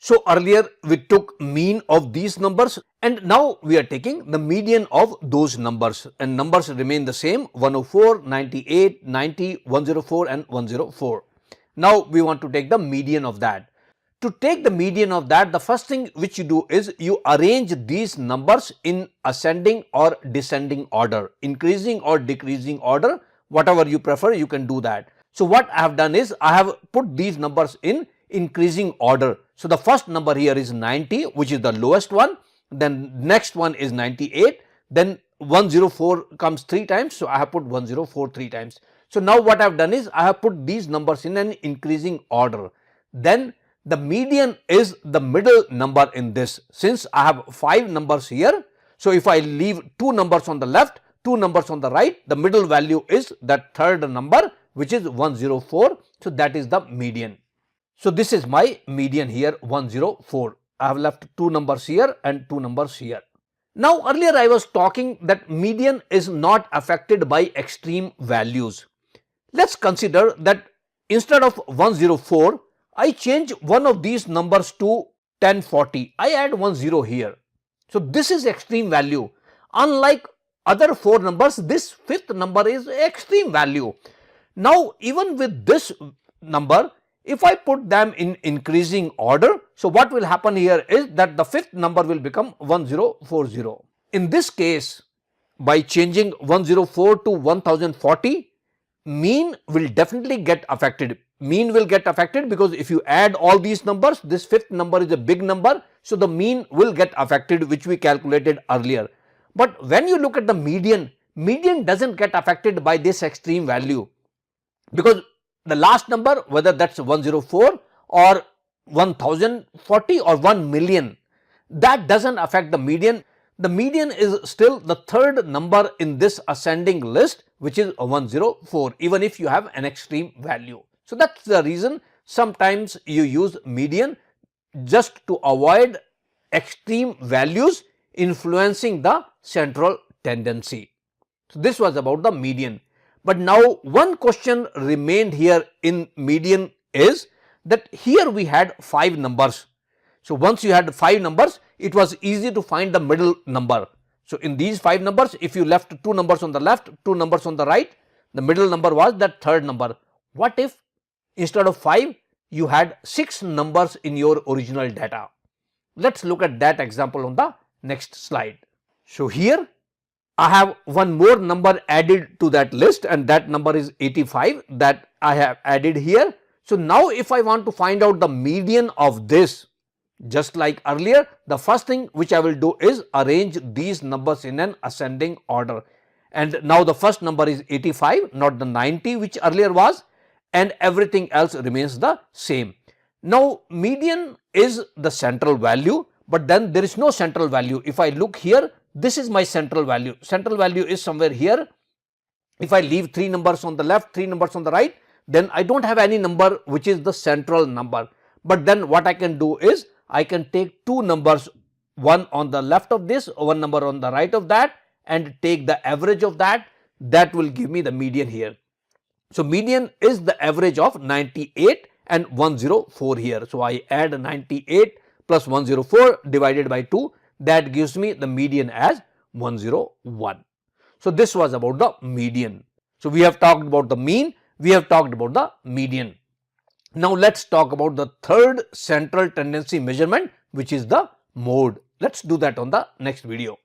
So earlier we took mean of these numbers and now we are taking the median of those numbers, and numbers remain the same: 104, 98, 90, 104 and 104. Now we want to take the median of that. To take the median of that, the first thing which you do is you arrange these numbers in ascending or descending order, increasing or decreasing order, whatever you prefer, you can do that. So what I have done is I have put these numbers in increasing order. So the first number here is 90, which is the lowest one, then next one is 98, then 104 comes 3 times, so I have put 104 3 times. So now what I have done is I have put these numbers in an increasing order. Then the median is the middle number in this. Since I have 5 numbers here, so if I leave 2 numbers on the left, 2 numbers on the right, the middle value is that third number, which is 104. So that is the median. So this is my median here, 104. I have left 2 numbers here and 2 numbers here. Now earlier I was talking that median is not affected by extreme values. Let's consider that instead of 104, I change one of these numbers to 1040. I add 10 here. So this is extreme value. Unlike other 4 numbers, this 5th number is extreme value. Now even with this number, if I put them in increasing order, so what will happen here is that the 5th number will become 1040. In this case, by changing 104 to 1040, mean will definitely get affected. Mean will get affected because if you add all these numbers, this 5th number is a big number, so the mean will get affected, which we calculated earlier. But when you look at the median, median doesn't get affected by this extreme value, because the last number, whether that's 104 or 1040 or 1 million, that doesn't affect the median. The median is still the third number in this ascending list, which is 104, even if you have an extreme value. So that's the reason sometimes you use median just to avoid extreme values influencing the central tendency. So this was about the median. But now one question remained here in median is that here we had 5 numbers. So once you had 5 numbers, it was easy to find the middle number. So in these 5 numbers, if you left 2 numbers on the left, 2 numbers on the right, the middle number was that third number. What if instead of 5, you had 6 numbers in your original data? Let's look at that example on the next slide. So here I have one more number added to that list, and that number is 85 that I have added here. So now if I want to find out the median of this, just like earlier, the first thing which I will do is arrange these numbers in an ascending order. And now the first number is 85, not the 90 which earlier was, and everything else remains the same. Now median is the central value, but then there is no central value. If I look here, this is my central value. Central value is somewhere here. If I leave 3 numbers on the left, 3 numbers on the right, then I don't have any number which is the central number. But then what I can do is I can take 2 numbers, one on the left of this, one number on the right of that, and take the average of that. That will give me the median here. So median is the average of 98 and 104 here. So I add 98 plus 104 divided by 2. That gives me the median as 101. So this was about the median. So we have talked about the mean, we have talked about the median. Now let's talk about the third central tendency measurement, which is the mode. Let's do that on the next video.